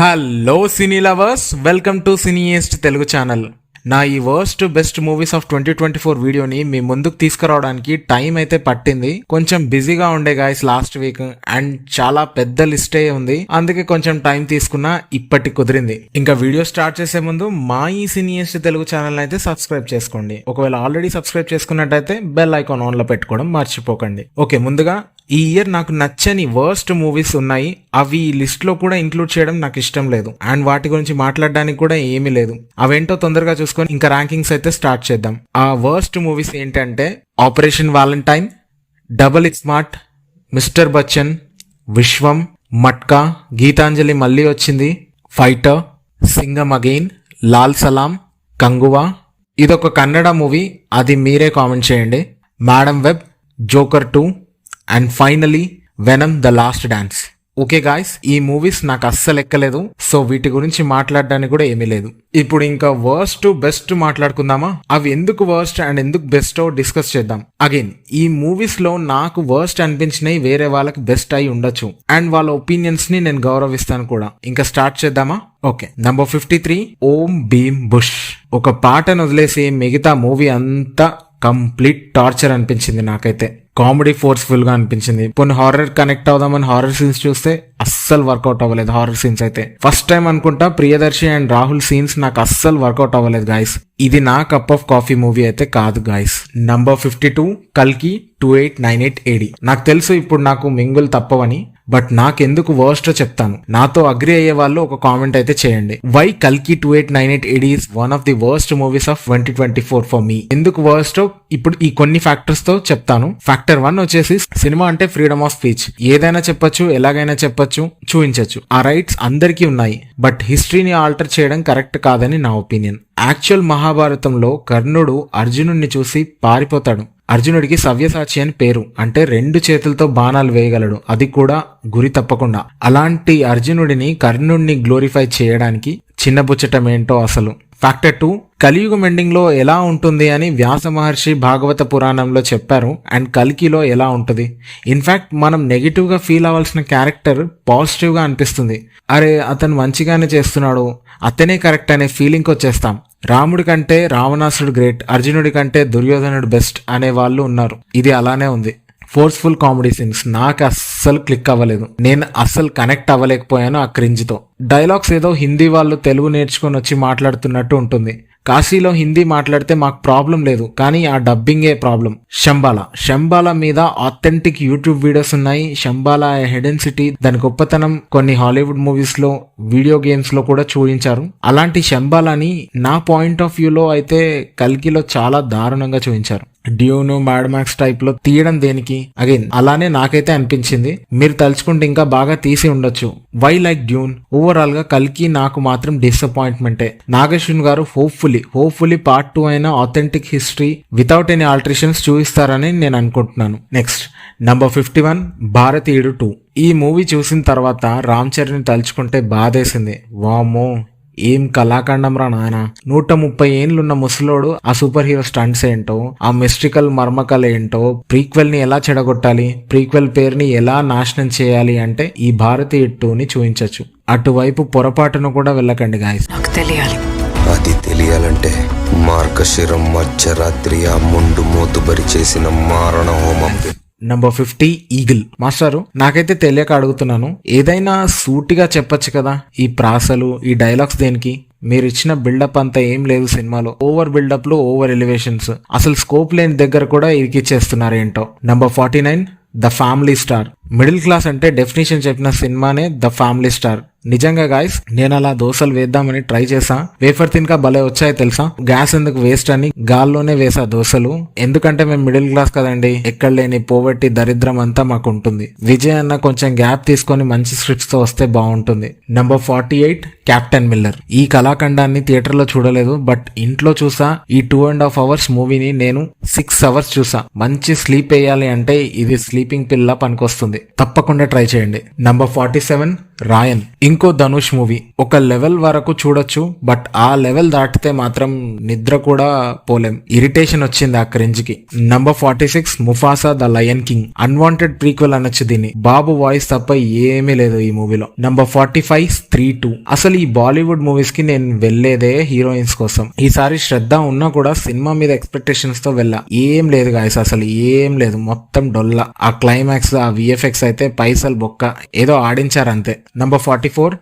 Hello cine lovers, welcome to సినీయెస్ట్ Telugu channel. నా ఈ వర్స్ట్ బెస్ట్ మూవీస్ ఆఫ్ 2024 వీడియోని మీ ముందుకు తీసుకురావడానికి టైం అయితే పట్టింది. కొంచెం బిజీగా ఉండే గాయస్ లాస్ట్ వీక్, అండ్ చాలా పెద్ద లిస్టే ఉంది, అందుకే కొంచెం టైం తీసుకున్నా ఇప్పటికి కుదిరింది. ఇంకా వీడియో స్టార్ట్ చేసే ముందు మా ఈ సినీయెస్ట్ తెలుగు ఛానల్ అయితే సబ్స్క్రైబ్ చేసుకోండి. ఒకవేళ ఆల్రెడీ సబ్స్క్రైబ్ చేసుకున్నట్టయితే బెల్ ఐకాన్ ఆన్ లో పెట్టుకోవడం మర్చిపోకండి. ఓకే, ముందుగా ఈ ఇయర్ నాకు నచ్చని వర్స్ట్ మూవీస్ ఉన్నాయి. అవి ఈ లిస్ట్ లో కూడా ఇంక్లూడ్ చేయడం నాకు ఇష్టం లేదు, అండ్ వాటి గురించి మాట్లాడడానికి కూడా ఏమీ లేదు. అవేంటో తొందరగా చూసుకొని ఇంకా ర్యాంకింగ్స్ అయితే స్టార్ట్ చేద్దాం. ఆ వర్స్ట్ మూవీస్ ఏంటంటే operation Valentine, double it smart, mister Bachchan, విశ్వం, మట్కా, గీతాంజలి మళ్ళీ వచ్చింది, ఫైటర్, సింగం అగైన్, లాల్ సలాం, కంగువా. ఇదొక కన్నడ మూవీ, అది మీరే కామెంట్ చేయండి. Madam web, joker 2 and finally venom the last dance. Okay guys, ఈ మూవీస్ నాకు అస్సలు ఎక్కలేదు, సో వీటి గురించి మాట్లాడడానికి కూడా ఏమీ లేదు. ఇప్పుడు ఇంకా వర్స్ట్ బెస్ట్ మాట్లాడుకుందామా? అవి ఎందుకు వర్స్ట్ అండ్ ఎందుకు బెస్టో డిస్కస్ చేద్దాం. అగైన్, ఈ మూవీస్ లో నాకు వర్స్ట్ అనిపించినవి వేరే వాళ్ళకి బెస్ట్ అయి ఉండొచ్చు, అండ్ వాళ్ళ ఒపీనియన్స్ ని నేను గౌరవిస్తాను కూడా. ఇంకా స్టార్ట్ చేద్దామా? ఓకే, నంబర్ 53 ఓం భీమ్ బుష్. ఒక పాటను వదిలేసి మిగతా మూవీ అంతా కంప్లీట్ టార్చర్ అనిపించింది నాకైతే. కామెడీ ఫోర్స్ఫుల్ గా అనిపించింది. కొన్ని హారర్ కనెక్ట్ అవుదామని హారర్ సీన్స్ చూస్తే అస్సలు వర్కౌట్ అవ్వలేదు. హారర్ సీన్స్ అయితే ఫస్ట్ టైం అనుకుంటా ప్రియదర్శి అండ్ రాహుల్ సీన్స్ నాకు అస్సలు వర్కౌట్ అవ్వలేదు గాయస్. ఇది నా కప్ ఆఫ్ కాఫీ మూవీ అయితే కాదు గాయస్. నంబర్ 52 కల్కి 2898 AD. నాకు తెలుసు ఇప్పుడు నాకు మింగులు తప్పవని, బట్ నాకెందుకు వర్స్ట్ చెప్తాను. నాతో అగ్రి అయ్యే వాళ్ళు ఒక కామెంట్ అయితే చేయండి. వై కల్కి 2898 AD is one of the worst movies of 2024 for me. ఎందుకు వర్స్ట్ ఇప్పుడు ఈ కొన్ని ఫ్యాక్టర్స్ తో చెప్తాను. ఫ్యాక్టర్ 1 వచ్చేసి సినిమా అంటే ఫ్రీడమ్ ఆఫ్ స్పీచ్. ఏదైనా చెప్పొచ్చు, ఎలాగైనా చెప్పొచ్చు, చూపించచ్చు. ఆ రైట్స్ అందరికీ ఉన్నాయి, బట్ హిస్టరీని ఆల్టర్ చేయడం కరెక్ట్ కాదని నా ఒపీనియన్. యాక్చువల్ మహాభారతంలో కర్ణుడు అర్జునుడిని చూసి పారిపోతాడు. అర్జునుడికి సవ్యసాచి అని పేరు, అంటే 2 చేతులతో బాణాలు వేయగలడు, అది కూడా గురి తప్పకుండా. అలాంటి అర్జునుడిని కర్ణుడిని గ్లోరిఫై చేయడానికి చిన్నబుచ్చటం ఏంటో అసలు. ఫ్యాక్టర్ 2 కలియుగం ఎండింగ్ లో ఎలా ఉంటుంది అని వ్యాస మహర్షి భాగవత పురాణంలో చెప్పారు, అండ్ కల్కిలో ఎలా ఉంటుంది. ఇన్ఫాక్ట్ మనం నెగిటివ్ గా ఫీల్ అవ్వాల్సిన క్యారెక్టర్ పాజిటివ్ గా అనిపిస్తుంది. అరే అతను మంచిగానే చేస్తున్నాడు, అతనే కరెక్ట్ అనే ఫీలింగ్ వచ్చేస్తాం. రాముడి కంటే రావణాసుడు గ్రేట్, అర్జునుడి కంటే దుర్యోధనుడు బెస్ట్ అనే వాళ్ళు ఉన్నారు. ఇది అలానే ఉంది. ఫోర్స్ఫుల్ కామెడీ సీన్స్ నాకు అస్సలు క్లిక్ అవ్వలేదు. నేను అస్సలు కనెక్ట్ అవ్వలేకపోయాను ఆ క్రింజ్ తో. డైలాగ్స్ ఏదో హిందీ వాళ్ళు తెలుగు నేర్చుకొని వచ్చి మాట్లాడుతున్నట్టు ఉంటుంది. కాశీలో హిందీ మాట్లాడితే మాకు ప్రాబ్లం లేదు, కానీ ఆ డబ్బింగే ప్రాబ్లం. శంబాలా మీద ఆథెంటిక్ యూట్యూబ్ వీడియోస్ ఉన్నాయి. శంబాలా హెడెన్ సిటీ, దాని గొప్పతనం కొన్ని హాలీవుడ్ మూవీస్ లో, వీడియో గేమ్స్ లో కూడా చూపించారు. అలాంటి శంబాలాని నా పాయింట్ ఆఫ్ వ్యూలో అయితే కల్కిలో చాలా దారుణంగా చూపించారు. డ్యూన్, మ్యాడ్ మ్యాక్స్ టైప్ లో తీయడం దేనికి? అగైన్ అలానే నాకైతే అనిపించింది. మీరు తలుచుకుంటే ఇంకా బాగా తీసి ఉండొచ్చు. Why like Dune? ఓవరాల్ గా కల్కి నాకు మాత్రం డిసప్పాయింట్మెంటే. నాగేశ్వన్ గారు హోప్ఫుల్లీ పార్ట్ 2 అయినా authentic history without any alterations చూపిస్తారని నేను అనుకుంటున్నాను. నెక్స్ట్ నంబర్ 51 భారతీయుడు 2. ఈ మూవీ చూసిన తర్వాత రామ్ చరణ్ తలుచుకుంటే బాధేసింది. వామ్మో, ఏం కళాఖండం రా నాయన. 130 ఏండ్లున్న ముసలోడు ఆ సూపర్ హీరో స్టంట్స్ ఏంటో, ఆ మిస్టికల్ మర్మకలు ఏంటో, ప్రీక్వెల్ ని ఎలా చెడగొట్టాలి, ప్రీక్వెల్ పేరుని ఎలా నాశనం చేయాలి అంటే ఈ భారతీయ 2ని చూపించచ్చు. అటువైపు పొరపాటును కూడా వెళ్ళకండి గాయస్. అది తెలియాలంటే మార్గశిరం మధ్యరాత్రి ఆ ముందు మోతుబరి చేసిన మారణ హోమం. Number 50 eagle. మాస్టారు, నాకైతే తెలియక అడుగుతున్నాను, ఏదైనా సూటిగా చెప్పొచ్చు కదా. ఈ ప్రాసలు, ఈ డైలాగ్స్ దేనికి? మీరు ఇచ్చిన బిల్డప్ అంతా ఏం లేదు సినిమాలో. ఓవర్ బిల్డప్ లో ఓవర్ ఎలివేషన్స్, అసలు స్కోప్ లేని దగ్గర కూడా ఇరికిచ్చేస్తున్నారు ఏంటో. Number 49 the family star. Middle class అంటే డెఫినేషన్ చెప్పిన సినిమానే ద ఫ్యామిలీ స్టార్. నిజంగా గాయస్, నేను అలా దోశలు వేద్దామని ట్రై చేసా. వేఫర్ తినక భలే వచ్చాయి తెలుసా. గ్యాస్ ఎందుకు వేస్ట్ అని గాల్లోనే వేసా దోశలు. ఎందుకంటే మేము మిడిల్ క్లాస్ కదండి, ఎక్కడ లేని పోవర్టీ దరిద్రం అంతా మాకు ఉంటుంది. విజయ్ అన్న కొంచెం గ్యాప్ తీసుకొని మంచి స్క్రిప్ట్స్ తో వస్తే బాగుంటుంది. Number 48 captain Miller. ఈ కళాఖండాన్ని థియేటర్ లో చూడలేదు, బట్ ఇంట్లో చూసా. ఈ 2.5 hours మూవీని నేను 6 hours చూసా. మంచి స్లీప్ వేయాలి అంటే ఇది స్లీపింగ్ పిల్ల పనికొస్తుంది. తప్పకుండా ట్రై చేయండి. నంబర్ 47 రాయన్. ఇంకో ధనుష్ మూవీ. ఒక లెవెల్ వరకు చూడొచ్చు, బట్ ఆ లెవెల్ దాటితే మాత్రం నిద్ర కూడా పోలేం. ఇరిటేషన్ వచ్చింది ఆ క్రింజ్ కి. Number 46 Mufasa the lion king. Unwanted prequel అనొచ్చు దీన్ని. బాబు వాయిస్ తప్ప ఏమీ లేదు ఈ మూవీలో. నంబర్ 45 స్త్రీ 2. అసలు ఈ బాలీవుడ్ మూవీస్ కి నేను వెళ్లేదే హీరోయిన్స్ కోసం. ఈసారి శ్రద్ధ ఉన్నా కూడా సినిమా మీద ఎక్స్పెక్టేషన్స్ తో వెళ్ళా. ఏం లేదు గాయస్, అసలు ఏం లేదు, మొత్తం డొల్లా. ఆ క్లైమాక్స్, ఆ విఎఫ్ఎక్స్ అయితే పైసలు బొక్క, ఏదో ఆడించారంతే. నంబర్ 44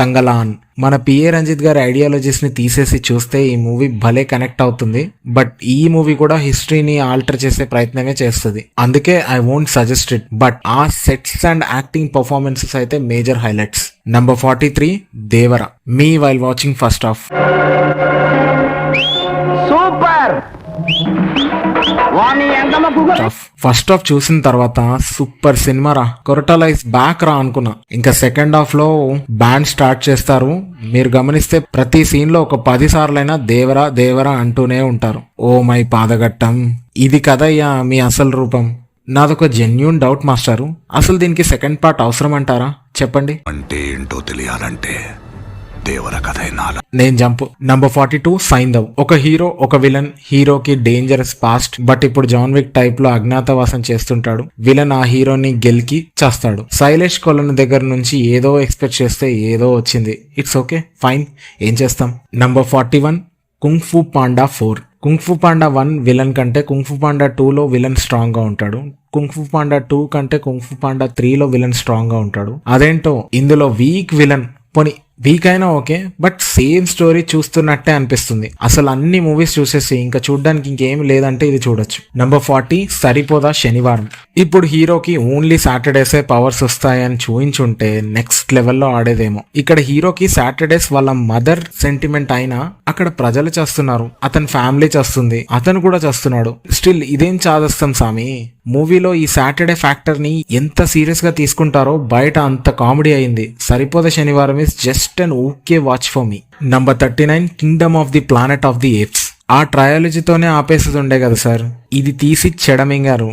తంగలాన్. మన పిఏ రంజిత్ గారి ఐడియాలజీస్ ని తీసేసి చూస్తే ఈ మూవీ భలే కనెక్ట్ అవుతుంది. బట్ ఈ మూవీ కూడా హిస్టరీని ఆల్టర్ చేసే ప్రయత్నమే చేస్తుంది. అందుకే I won't suggest it. But ఆ సెట్స్ అండ్ యాక్టింగ్ పర్ఫార్మెన్సెస్ అయితే major highlights. Number 43 Devara. Me while watching first half. Super. First half చూసిన తర్వాత సూపర్ సినిమా రా, కొరటాల ఇస్ బ్యాక్ రా అనుకున్నా. ఇంకా సెకండ్ హాఫ్ లో బ్యాండ్ స్టార్ట్ చేస్తారు. మీరు గమనిస్తే ప్రతి సీన్ లో ఒక 10 సార్లైనా దేవరా దేవరా అంటూనే ఉంటారు. ఓ మై పాదగట్టం, ఇది కదయ్యా మీ అసలు రూపం. నాదొక జెన్యూన్ డౌట్ మాస్టారు, అసలు దీనికి సెకండ్ పార్ట్ అవసరం అంటారా చెప్పండి. అంటే ఏంటో తెలియాలంటే దేవర కథ వినాలి. నేను జంప్. నంబర్ 42 సైంధవ్. ఒక హీరో, ఒక విలన్. హీరోకి డేంజరస్ పాస్ట్, బట్ ఇప్పుడు జాన్ విక్ టైప్ లో అజ్ఞాతవాసం చేస్తుంటాడు. విలన్ ఆ హీరోని గెలికి చేస్తాడు. శైలేష్ కొలన్ దగ్గర నుంచి ఏదో ఎక్స్పెక్ట్ చేస్తే ఏదో వచ్చింది. ఇట్స్ ఓకే, ఫైన్, ఏం చేస్తాం. Number 41 kung fu panda 4. Kung fu panda 1 villain కంటే కుంగ్-ఫూ పాండా 2లో విలన్ స్ట్రాంగ్ గా ఉంటాడు. కుంగ్-ఫూ పాండా 2 కంటే కుంగ్-ఫూ పాండా 3లో విలన్ స్ట్రాంగ్ గా ఉంటాడు. అదేంటో ఇందులో వీక్ విలన్, పోనీ వీక్ అయినా ఓకే, బట్ సేమ్ స్టోరీ చూస్తున్నట్టే అనిపిస్తుంది. అసలు అన్ని మూవీస్ చూసేసి ఇంకా చూడడానికి ఇంకేం లేదంటే ఇది చూడొచ్చు. నంబర్ 40 సరిపోదా శనివారం. ఇప్పుడు హీరోకి ఓన్లీ సాటర్డేసే పవర్స్ వస్తాయని చూయించుంటే నెక్స్ట్ లెవెల్లో ఆడేదేమో. ఇక్కడ హీరోకి సాటర్డేస్ వాళ్ళ మదర్ సెంటిమెంట్ అయినా అక్కడ ప్రజలు చేస్తున్నారు, అతని ఫ్యామిలీ చేస్తుంది, అతను కూడా చేస్తున్నాడు. స్టిల్ ఇదేం చాదస్తాం సామి. మూవీలో ఈ సాటర్డే ఫ్యాక్టర్ ని ఎంత సీరియస్ గా తీసుకుంటారో బయట అంత కామెడీ అయింది. సరిపోదా శనివారం is just an okay watch for me. Number 39 Kingdom of the planet of the apes. ఆ ట్రయాలజీతోనే ఆపేసేది ఉండే కదా సార్, ఇది తీసి చెడమింగారు.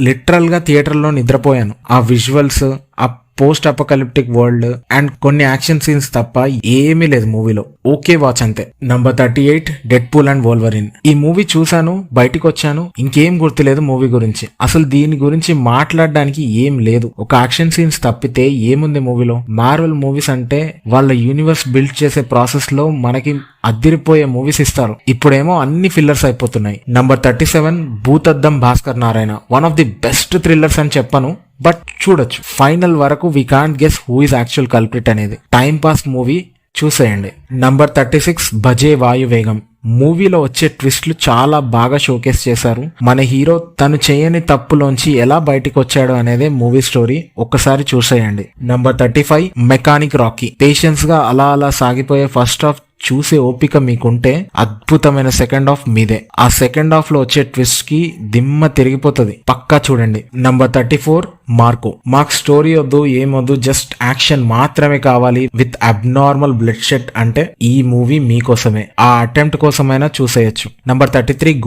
లిటరల్ గా థియేటర్ లో నిద్రపోయాను. ఆ విజువల్స్, ఆ పోస్ట్ అపోకలిప్టిక్ వరల్డ్ అండ్ కొన్ని యాక్షన్ సీన్స్ తప్ప ఏమీ లేదు మూవీలో. ఓకే వాచ్ అంతే. Number 38 Deadpool and Wolverine. ఈ మూవీ చూసాను, బయటికి వచ్చాను, ఇంకేం గుర్తులేదు మూవీ గురించి. అసలు దీని గురించి మాట్లాడడానికి ఏం లేదు. ఒక యాక్షన్ సీన్స్ తప్పితే ఏముంది మూవీలో. మార్వెల్ మూవీస్ అంటే వాళ్ళ యూనివర్స్ బిల్డ్ చేసే ప్రాసెస్ లో మనకి అద్దిరిపోయే మూవీస్ ఇస్తారు. ఇప్పుడేమో అన్ని ఫిల్లర్స్ అయిపోతున్నాయి. Number 37 Bhoothaddam Bhaskar Narayana. One of the best thrillers అని చెప్పను, బట్ చూడొచ్చు. ఫైనల్ వరకు we can't guess who is actual culprit అనేది. టైం పాస్ మూవీ, చూసేయండి. నంబర్ 36 భజే వాయువేగం. మూవీలో వచ్చే ట్విస్ట్లు చాలా బాగా షోకేస్ చేశారు. మన హీరో తను చేయని తప్పులోంచి ఎలా బయటికి వచ్చాడు అనేదే మూవీ స్టోరీ. ఒక్కసారి చూసేయండి. Number 35 mechanic Rocky. పేషెన్స్ గా అలా అలా సాగిపోయే ఫస్ట్ హాఫ్ చూసే ఓపిక మీకుంటే అద్భుతమైన సెకండ్ హాఫ్ మీదే. ఆ సెకండ్ హాఫ్ లో వచ్చే ట్విస్ట్ కి దిమ్మ తిరిగిపోతుంది, పక్కా చూడండి. Number 34 Marco. మాకు స్టోరీ వద్దు, ఏమొద్దు, జస్ట్ యాక్షన్ మాత్రమే కావాలి విత్ అబ్నార్మల్ బ్లడ్ షెడ్ అంటే ఈ మూవీ మీకోసమే. ఆ అటెంప్ట్ కోసమైనా చూసేయచ్చు. నంబర్ 33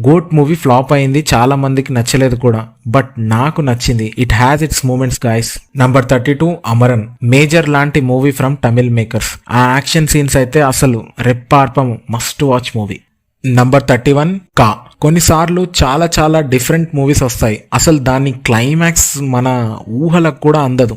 గోట్ మూవీ ఫ్లాప్ అయింది, చాలా మందికి నచ్చలేదు కూడా, బట్ నాకు నచ్చింది. It has its moments guys. Number 32 Amaran. Major లాంటి మూవీ ఫ్రమ్ తమిళ్ మేకర్స్. ఆ యాక్షన్ సీన్స్ అయితే అసలు రెప్పార్పము, must watch movie. Number 31 Ka. కొన్నిసార్లు చాలా చాలా డిఫరెంట్ మూవీస్ వస్తాయి, అసలు దాని క్లైమాక్స్ మన ఊహలకు కూడా అందదు.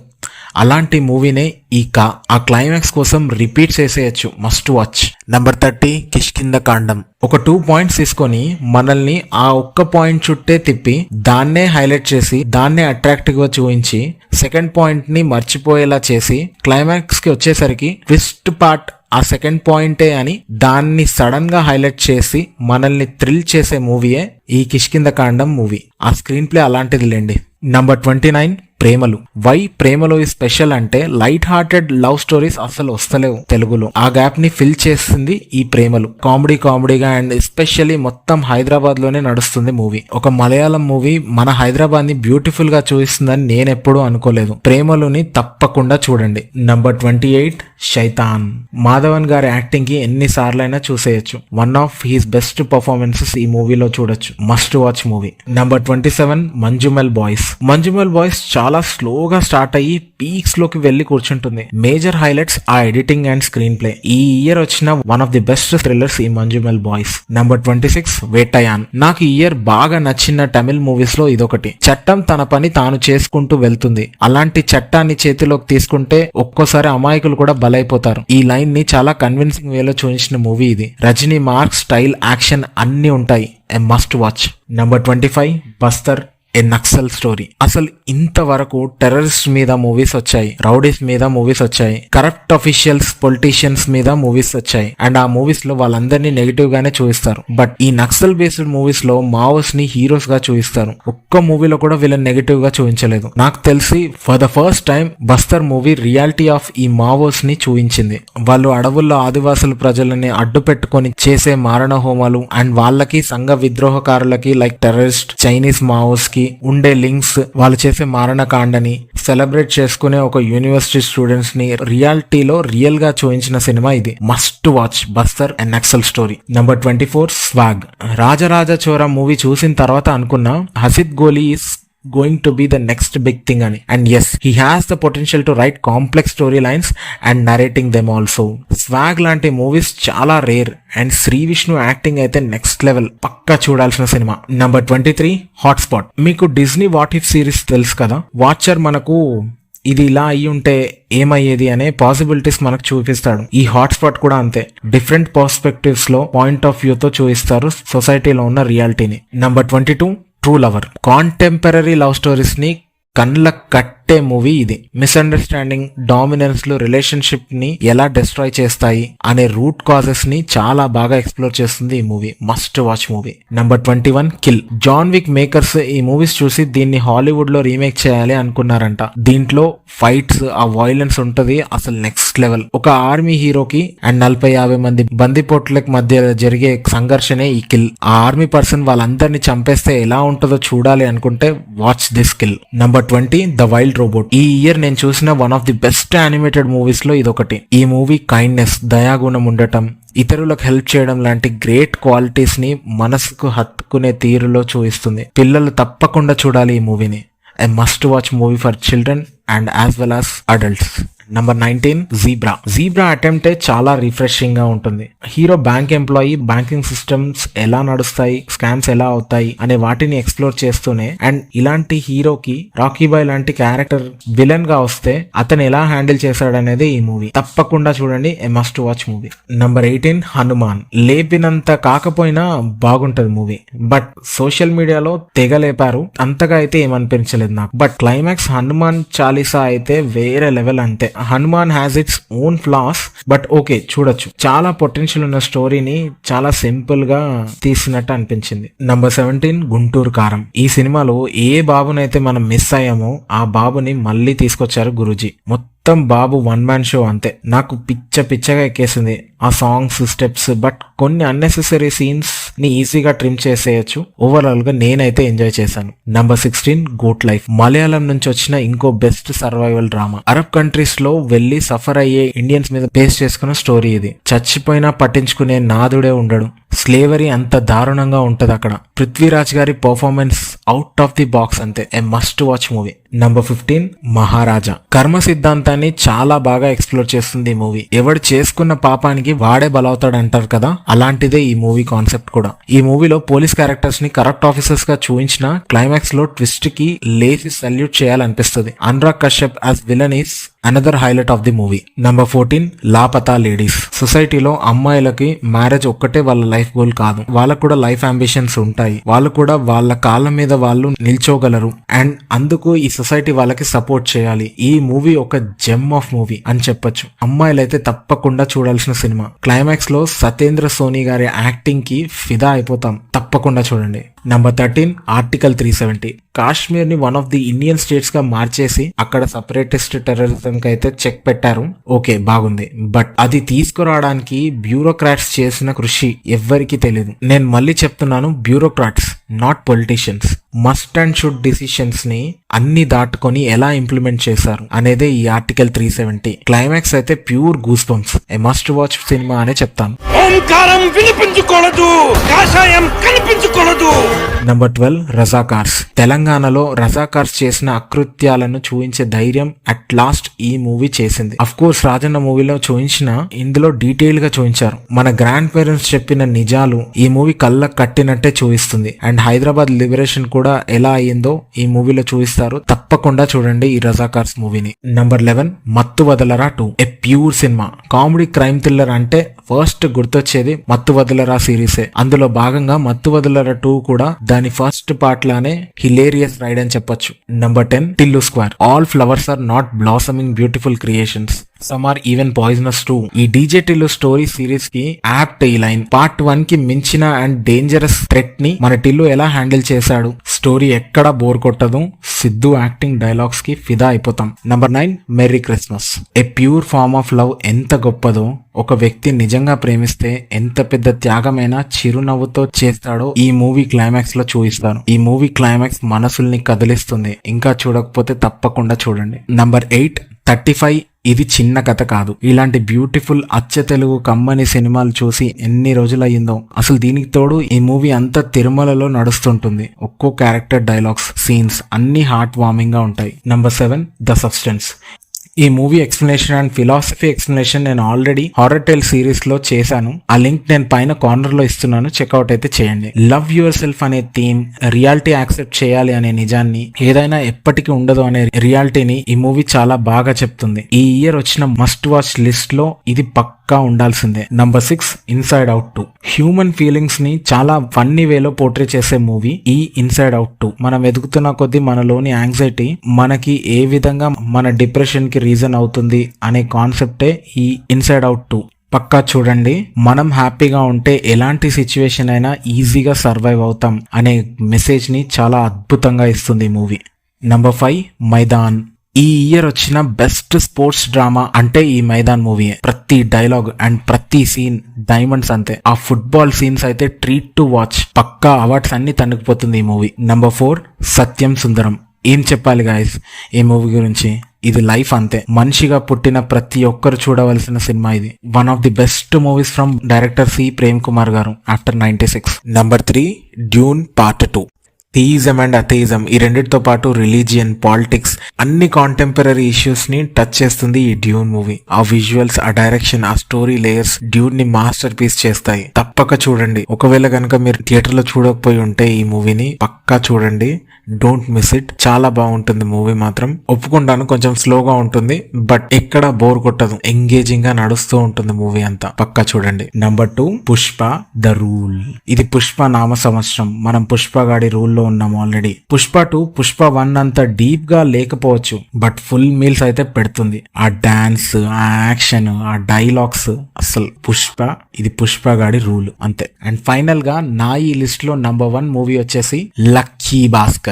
అలాంటి మూవీనే ఈ కా. ఆ క్లైమాక్స్ కోసం రిపీట్ చేసేయచ్చు, మస్ట్ వాచ్. నంబర్ 30 కిష్కింద కాండం. ఒక 2 పాయింట్స్ తీసుకొని మనల్ని ఆ ఒక్క పాయింట్ చుట్టే తిప్పి దాన్నే హైలైట్ చేసి దాన్నే అట్రాక్టివ్ గా చూపించి సెకండ్ పాయింట్ ని మర్చిపోయేలా చేసి క్లైమాక్స్ కి వచ్చేసరికి ట్విస్ట్ పార్ట్ ఆ సెకండ్ పాయింటే అని దాన్ని సడన్ గా హైలైట్ చేసి మనల్ని థ్రిల్ చేసే మూవీయే ఈ కిష్కింద కాండం మూవీ. ఆ స్క్రీన్ ప్లే అలాంటిది లేండి. నంబర్ 29 ప్రేమలు. వై ప్రేమలు ఈ స్పెషల్ అంటే లైట్ హార్టెడ్ లవ్ స్టోరీస్ అసలు వస్తలేవు తెలుగులో. ఆ గ్యాప్ ని ఫిల్ చేసింది ఈ ప్రేమలు. కామెడీగా అండ్ ఎస్పెషల్లీ మొత్తం హైదరాబాద్ లోనే నడుస్తుంది మూవీ. ఒక మలయాళం మూవీ మన హైదరాబాద్ ని బ్యూటిఫుల్ గా చూపిస్తుందని నేను ఎప్పుడూ అనుకోలేదు. ప్రేమలుని తప్పకుండా చూడండి. నంబర్ 28 శైతాన్. మాధవన్ గారి యాక్టింగ్ కి ఎన్నిసార్లైనా చూసేయచ్చు. One of his best performances ఈ మూవీలో చూడొచ్చు, must watch movie. Number 27 Manjummel boys. Manjummel boys చాలా చాలా స్లోగా స్టార్ట్ అయ్యి పీక్స్ లోకి వెళ్లి కూర్చుంటుంది. మేజర్ హైలైట్స్ ఆ ఎడిటింగ్ అండ్ స్క్రీన్ ప్లే. ఈ ఇయర్ వచ్చిన one of the best thrillers ఈ మంజుమెల్ బాయ్స్. నంబర్ 26 వేటయాన్. నాకు ఈ ఇయర్ బాగా నచ్చిన తమిళ్ మూవీస్ లో ఇదొకటి. చట్టం తన పని తాను చేసుకుంటూ వెళ్తుంది, అలాంటి చట్టాన్ని చేతిలోకి తీసుకుంటే ఒక్కోసారి అమాయకులు కూడా బలైపోతారు. ఈ లైన్ ని చాలా కన్విన్సింగ్ వేలో చూపించిన మూవీ ఇది. రజనీ మార్క్ స్టైల్, యాక్షన్ అన్ని ఉంటాయి. A must watch. Number 25 Bastar, A Naxal story. అసలు ఇంతవరకు టెర్రరిస్ట్ మీద మూవీస్ వచ్చాయి, రౌడీస్ మీద మూవీస్ వచ్చాయి, కరప్ట్ అఫీషియల్స్, పొలిటీషియన్స్ మీద మూవీస్ వచ్చాయి, అండ్ ఆ మూవీస్ లో వాళ్ళందరినీ నెగిటివ్ గానే చూపిస్తారు. బట్ ఈ నక్సల్ బేస్డ్ మూవీస్ లో మావోస్ ని హీరోస్ గా చూపిస్తారు. ఒక్క మూవీలో కూడా వీళ్ళని నెగిటివ్ గా చూపించలేదు. నాకు తెలిసి for the first time Bastar movie reality of ఈ మావోస్ ని చూపించింది. వాళ్ళు అడవుల్లో ఆదివాసుల ప్రజలని అడ్డు పెట్టుకొని చేసే మారణ హోమాలు అండ్ వాళ్ళకి సంఘ విద్రోహకారులకి లైక్ టెర్రరిస్ట్, చైనీస్ మావోస్ కి ఉండే లింక్స్, వాళ్ళు చేసే మారణకాండని సెలబ్రేట్ చేసుకునే ఒక యూనివర్సిటీ స్టూడెంట్స్ ని రియాలిటీలో రియల్ గా చూపించిన సినిమా ఇది. Must watch Bastar and Naxal story. Number 24 swag. Rajaraja Chora movie చూసిన తర్వాత అనుకున్నా Hasith Goli is going to be the next big thing అని. And yes, he has the potential to write complex storylines and narrating them also. Swag లాంటి movies చాలా rare and Sree Vishnu acting అయితే next level. పక్కా చూడాల్సిన సినిమా. Number 23 Hotspot. మీకు Disney What If series తెలుసు కదా. వాచర్ మనకు ఇది ఇలా అయ్యి ఉంటే ఏమయ్యేది అనే పాసిబిలిటీస్ మనకు చూపిస్తాడు. ఈ హాట్స్పాట్ కూడా అంతే. డిఫరెంట్ పర్స్పెక్టివ్స్ లో పాయింట్ ఆఫ్ వ్యూ తో చూపిస్తారు సొసైటీలో ఉన్న రియాలిటీని. Number 22 true lover. Contemporary love stories ని కళ్ళ కట్టే మూవీ ఇది. మిస్అండర్స్టాండింగ్, డామినెన్స్ లో రిలేషన్షిప్ ని ఎలా డిస్ట్రాయ్ చేస్తాయి అనే రూట్ కాజెస్ ని చాలా బాగా ఎక్స్ప్లోర్ చేస్తుంది ఈ movie. Must watch movie. Number 21 Kill. John Wick makers ఈ మూవీస్ చూసి దీన్ని హాలీవుడ్ లో రీమేక్ చేయాలి అనుకున్నారంట. దీంట్లో ఫైట్స్, ఆ వైలెన్స్ ఉంటది అసలు నెక్స్ట్ లెవెల్. ఒక ఆర్మీ హీరోకి అండ్ 40-50 మంది బందిపోట్లకి మధ్య జరిగే సంఘర్షణే ఈ కిల్. ఆ ఆర్మీ పర్సన్ వాళ్ళందరినీ చంపేస్తే ఎలా ఉంటుందో చూడాలి అనుకుంటే watch this kill. Number 20 the wild robot. ఈ ఇయర్ నేను చూసిన one of the best animated movies లో ఇదొకటి. ఈ మూవీ కైండ్నెస్, దయాగుణం ఉండటం, ఇతరులకు హెల్ప్ చేయడం లాంటి గ్రేట్ క్వాలిటీస్ ని మనసుకు హత్తుకునే తీరులో చూపిస్తుంది. పిల్లలు తప్పకుండా చూడాలి ఈ మూవీని. A must watch movie for children and as well as adults. Number 19 zebra. Zebra attempt చాలా రిఫ్రెషింగ్ గా ఉంటుంది. Hero bank employee, banking systems ఎలా నడుస్తాయి, స్కామ్స్ ఎలా అవుతాయి అనే వాటిని ఎక్స్ప్లోర్ చేస్తూనే, అండ్ ఇలాంటి హీరోకి రాకీ బాయ్ లాంటి క్యారెక్టర్ విలన్ గా వస్తే అతను ఎలా హ్యాండిల్ చేశాడనేది ఈ మూవీ. తప్పకుండా చూడండి. A must watch movie. Number 18 Hanuman. లేపినంత కాకపోయినా బాగుంటది మూవీ, బట్ సోషల్ మీడియాలో తెగ లేపారు. అంతగా అయితే ఏమనిపించలేదు నాకు. బట్ క్లైమాక్స్ హనుమాన్ చాలీసా అయితే వేరే లెవెల్. అంతే. Hanuman has its own floss, but okay చూడొచ్చు. చాలా పొటెన్షియల్ ఉన్న స్టోరీని చాలా సింపుల్ గా తీసినట్టు అనిపించింది. నంబర్ 17 గుంటూరు కారం. ఈ సినిమాలో ఏ బాబునైతే మనం మిస్ అయ్యామో ఆ బాబుని మళ్ళీ తీసుకొచ్చారు గురూజీ. మొత్తం బాబు వన్ మ్యాన్ షో అంతే. నాకు పిచ్చగా ఎక్కేసింది ఆ సాంగ్స్, స్టెప్స్. బట్ కొన్ని అన్నెసెసరీ సీన్స్ ని ఈజీగా ట్రిమ్ చేసేయచ్చు. ఓవరాల్ గా నేనైతే ఎంజాయ్ చేశాను. Number 16 goat life. మలయాళం నుంచి వచ్చిన ఇంకో best survival drama. Arab countries లో వెళ్లి సఫర్ అయ్యే ఇండియన్స్ మీద బేస్ చేసుకున్న స్టోరీ ఇది. చచ్చిపోయినా పట్టించుకునే నాదుడే ఉండడు. స్లేవరీ అంత దారుణంగా ఉంటది అక్కడ. పృథ్వీరాజ్ గారి performance out of the box అంతే. ఏ మస్ట్ వాచ్ మూవీ. నంబర్ 15 మహారాజా. కర్మ సిద్ధాంతాన్ని చాలా బాగా ఎక్స్ప్లోర్ చేస్తుంది ఈ మూవీ. ఎవడు చేసుకున్న పాపానికి వాడే బలవుతాడు అంటారు కదా, అలాంటిదే ఈ మూవీ కాన్సెప్ట్ కూడా. ఈ మూవీలో పోలీస్ క్యారెక్టర్స్ ని కరప్ట్ ఆఫీసర్స్ గా చూపించిన క్లైమాక్స్ లో ట్విస్ట్ కి లేచి సల్యూట్ చేయాలనిపిస్తుంది. Anurag Kashyap as villain is another highlight of the movie. Number 14 Laapataa ladies. సొసైటీలో అమ్మాయిలకి మ్యారేజ్ ఒక్కటే వాళ్ళ లైఫ్ గోల్ కాదు, వాళ్ళకు కూడా లైఫ్ అంబిషన్స్ ఉంటాయి. వాళ్ళు కూడా వాళ్ళ కాళ్ళ మీద వాళ్ళు నిల్చోగలరు, అండ్ అందుకు ఈ సొసైటీ వాళ్ళకి సపోర్ట్ చేయాలి. ఈ మూవీ ఒక జెమ్ ఆఫ్ మూవీ అని చెప్పొచ్చు. అమ్మాయిలైతే తప్పకుండా చూడాల్సిన సినిమా. క్లైమాక్స్ లో సతేంద్ర సోని గారి యాక్టింగ్ కి ఫిదా అయిపోతాం. తప్పకుండా చూడండి. Number 13 article 370. కాశ్మీర్ ని one of the Indian states గా మార్చేసి అక్కడ సపరేటిస్ట్ టెర్రరిజం కి అయితే చెక్ పెట్టారు. ఓకే బాగుంది, బట్ అది తీసుకురావడానికి బ్యూరోక్రాట్స్ చేసిన కృషి ఎవ్వరికి తెలియదు. నేను మళ్ళీ చెప్తున్నాను, bureaucrats, not politicians. Must and should decisions ని అన్ని దాటుకొని ఎలా ఇంప్లిమెంట్ చేశారు అనేదే ఈ ఆర్టికల్ 370. క్లైమాక్స్ అయితే ప్యూర్ గూస్ బంప్స్. ఏ మస్ట్ వాచ్ సినిమా అనే చెప్తాను. ఓంకారం వినిపించకూడదు, కాషాయం కనిపించకూడదు. నంబర్ 12 రజాకార్స్. తెలంగాణలో రజాకార్స్ చేసిన అకృత్యాలను చూపించే ధైర్యం అట్ లాస్ట్ ఈ మూవీ చేసింది. అఫ్ కోర్స్ రాజన్న మూవీలో చూపించిన ఇందులో డీటెయిల్ గా చూపించారు. మన గ్రాండ్ పేరెంట్స్ చెప్పిన నిజాలు ఈ మూవీ కళ్ళకు కట్టినట్టే చూపిస్తుంది. అండ్ హైదరాబాద్ లిబరేషన్ కూడా ఎలా అయ్యిందో ఈ మూవీలో చూపిస్తారు. తప్పకుండా చూడండి ఈ రజాకార్స్ మూవీని. నంబర్ 11 మత్తు వదలరా 2. ఏ pure cinema. Comedy crime thriller అంటే ఫస్ట్ గుర్తొచ్చేది మత్తు వదలరా సిరీసే. అందులో భాగంగా మత్తు వదలరా 2 కూడా దాని ఫస్ట్ పార్ట్ లానే హిలేరియస్ రైడ్ అని చెప్పొచ్చు. Number 10 Tillu square. All flowers are not blossoming beautiful creations, some are even poisonous too. ఈ డీజే టిల్లు స్టోరీ సిరీస్ కి యాప్ట్ ఈ లైన్. పార్ట్ 1 కి మించిన అండ్ డేంజరస్ థ్రెట్ ని మన టిల్లు ఎలా హ్యాండిల్ చేశాడు. స్టోరీ ఎక్కడా బోర్ కొట్టదు. సిద్ధు యాక్టింగ్ డైలాగ్స్ కి ఫిదా అయిపోతాం. Number 9 Merry Christmas. A pure form of love ఎంత గొప్పదో, ఒక వ్యక్తి నిజంగా ప్రేమిస్తే ఎంత పెద్ద త్యాగమైనా చిరునవ్వుతో చేస్తాడో ఈ మూవీ క్లైమాక్స్ లో చూపిస్తారు. ఈ మూవీ క్లైమాక్స్ మనసుల్ని కదిలిస్తుంది. ఇంకా చూడకపోతే తప్పకుండా చూడండి. నంబర్ 8 35. ఇది చిన్న కథ కాదు. ఇలాంటి బ్యూటిఫుల్ అచ్చ తెలుగు కమ్మని సినిమాలు చూసి ఎన్ని రోజులయ్యిందో. అసలు దీనికి తోడు ఈ మూవీ అంతా తిరుమలలో నడుస్తుంటుంది. ఒక్కో క్యారెక్టర్ డైలాగ్స్ సీన్స్ అన్ని హార్ట్ వార్మింగ్ గా ఉంటాయి. Number 7 the substance. ఈ movie explanation and philosophy explanation నేను ఆల్రెడీ హారర్ టేల్ సిరీస్ లో చేశాను. ఆ లింక్ నేను పైన కార్నర్ లో ఇస్తున్నాను, చెక్అవుట్ అయితే చేయండి. లవ్ యువర్ సెల్ఫ్ అనే థీమ్, రియాలిటీ యాక్సెప్ట్ చేయాలి అనే నిజాన్ని, ఏదైనా ఎప్పటికీ ఉండదు అనే రియాలిటీని ఈ మూవీ చాలా బాగా చెప్తుంది. ఈ ఇయర్ వచ్చిన మస్ట్ వాచ్ లిస్ట్ లో ఇది పక్కా ఉండాల్సిందే. Number 6 inside out 2. Human feelings ని చాలా ఫన్నీ వేలో పోర్ట్రే చేసే మూవీ ఈ ఇన్సైడ్ అవుట్ 2. మనం ఎదుగుతున్న కొద్దీ మనలోని యాంగ్జైటీ మనకి ఏ విధంగా మన డిప్రెషన్ కి రీజన్ అవుతుంది అనే కాన్సెప్టే ఈ ఇన్సైడ్ అవుట్ 2. పక్కా చూడండి. మనం హ్యాపీగా ఉంటే ఎలాంటి సిచ్యువేషన్ అయినా ఈజీగా సర్వైవ్ అవుతాం అనే మెసేజ్ ని చాలా అద్భుతంగా ఇస్తుంది ఈ మూవీ. నంబర్ 5 మైదాన్. ఈ ఇయర్ వచ్చిన బెస్ట్ స్పోర్ట్స్ డ్రామా అంటే ఈ మైదాన్ మూవీ. ప్రతి డైలాగ్ అండ్ ప్రతి సీన్ డైమండ్స్ అంతే. ఆ ఫుట్బాల్ సీన్స్ అయితే ట్రీట్ టు వాచ్. పక్కా అవార్డ్స్ అన్ని తన్నుకుపోతుంది ఈ మూవీ. నంబర్ 4 సత్యం సుందరం. ఏం చెప్పాలి గాయస్ ఈ మూవీ గురించి. ఇది లైఫ్ అంతే. మనిషిగా పుట్టిన ప్రతి ఒక్కరు చూడవలసిన సినిమా ఇది. One of the best movies from director C Prem Kumar garu after 96. Number 3 Dune part 2. Theism and atheism ఈ రెండిటితో పాటు రిలీజియన్, పాలిటిక్స్ అన్ని కాంటెంపరీ ఇష్యూస్ ని టచ్ చేస్తుంది ఈ డ్యూన్ మూవీ. ఆ విజువల్స్, ఆ డైరెక్షన్, ఆ స్టోరీ లేయర్స్ డ్యూన్ ని మాస్టర్ పీస్ చేస్తాయి. తప్పక చూడండి. ఒకవేళ కనుక మీరు థియేటర్ లో చూడకపోయి ఉంటే ఈ మూవీని పక్కా చూడండి. Don't miss it. చాలా బాగుంటుంది మూవీ మాత్రం. ఒప్పుకుంటాను కొంచెం స్లోగా ఉంటుంది, బట్ ఎక్కడ బోర్ కొట్టదు. ఎంగేజింగ్ గా నడుస్తూ ఉంటుంది మూవీ అంతా. పక్కా చూడండి. Number 2 Pushpa the rule. ఇది పుష్ప నామ సంవత్సరం. మనం పుష్ప గాడి రూల్ లో ఉన్నాం ఆల్రెడీ. పుష్ప 2 పుష్ప 1 అంత డీప్ గా లేకపోవచ్చు, బట్ ఫుల్ మీల్స్ అయితే పెడుతుంది. ఆ డాన్స్, ఆ యాక్షన్, ఆ డైలాగ్స్ అసలు పుష్ప. ఇది పుష్ప గాడి రూల్ అంతే. అండ్ ఫైనల్ గా నా ఈ లిస్ట్ లో నంబర్ 1 మూవీ వచ్చేసి లక్కీ భాస్కర్.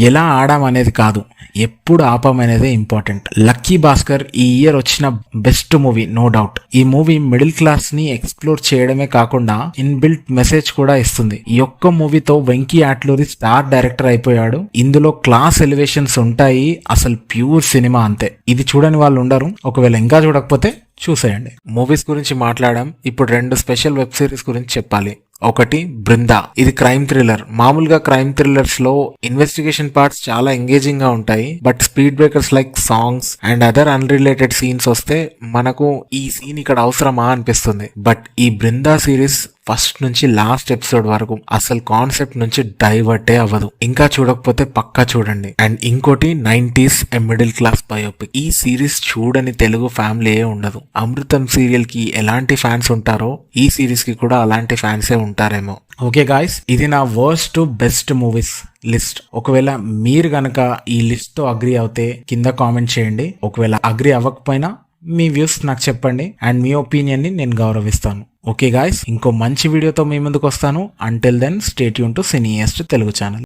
ఎలా ఆడాం అనేది కాదు, ఎప్పుడు ఆపం అనేది ఇంపార్టెంట్. లక్కీ భాస్కర్ ఈ ఇయర్ వచ్చిన బెస్ట్ మూవీ నో డౌట్. ఈ మూవీ మిడిల్ క్లాస్ ని ఎక్స్ప్లోర్ చేయడమే కాకుండా ఇన్ బిల్ట్ మెసేజ్ కూడా ఇస్తుంది. ఈ ఒక్క మూవీతో వెంకీ ఆట్లూరి స్టార్ డైరెక్టర్ అయిపోయాడు. ఇందులో క్లాస్ ఎలివేషన్స్ ఉంటాయి. అసలు ప్యూర్ సినిమా అంతే. ఇది చూడని వాళ్ళు ఉండరు. ఒకవేళ ఇంకా చూడకపోతే చూసేయండి. మూవీస్ గురించి మాట్లాడాం. ఇప్పుడు 2 స్పెషల్ వెబ్ సిరీస్ గురించి చెప్పాలి. ఒకటి బృందా. ఇది క్రైమ్ థ్రిల్లర్. మామూలుగా క్రైమ్ థ్రిల్లర్స్ లో ఇన్వెస్టిగేషన్ పార్ట్స్ చాలా ఎంగేజింగ్ గా ఉంటాయి, but speed breakers like songs and other unrelated scenes వస్తే మనకు ఈ సీన్ ఇక్కడ అవసరమా అనిపిస్తుంది. బట్ ఈ బృందా సిరీస్ ఫస్ట్ నుంచి లాస్ట్ ఎపిసోడ్ వరకు అసలు కాన్సెప్ట్ నుంచి డైవర్టే అవ్వదు. ఇంకా చూడకపోతే పక్కా చూడండి. అండ్ ఇంకోటి 90s మిడిల్ క్లాస్ బయోపిక్. ఈ సిరీస్ చూడని తెలుగు ఫ్యామిలీ ఉండదు. అమృతం సీరియల్ కి ఎలాంటి ఫ్యాన్స్ ఉంటారో ఈ సిరీస్ కి కూడా అలాంటి ఫ్యాన్సే ఉంటారేమో. ఓకే గాయ్స్, ఇది నా worst to best movies list. ఒకవేళ మీరు గనక ఈ లిస్ట్ తో అగ్రి అవుతే కింద కామెంట్ చేయండి. ఒకవేళ అగ్రి అవ్వకపోయినా మీ వ్యూస్ నాకు చెప్పండి అండ్ మీ ఒపీనియన్ ని నేను గౌరవిస్తాను. ఓకే గాయ్స్, ఇంకో మంచి వీడియోతో మీ ముందుకు వస్తాను. Until then stay tuned to సినీయెస్ట్ తెలుగు ఛానల్.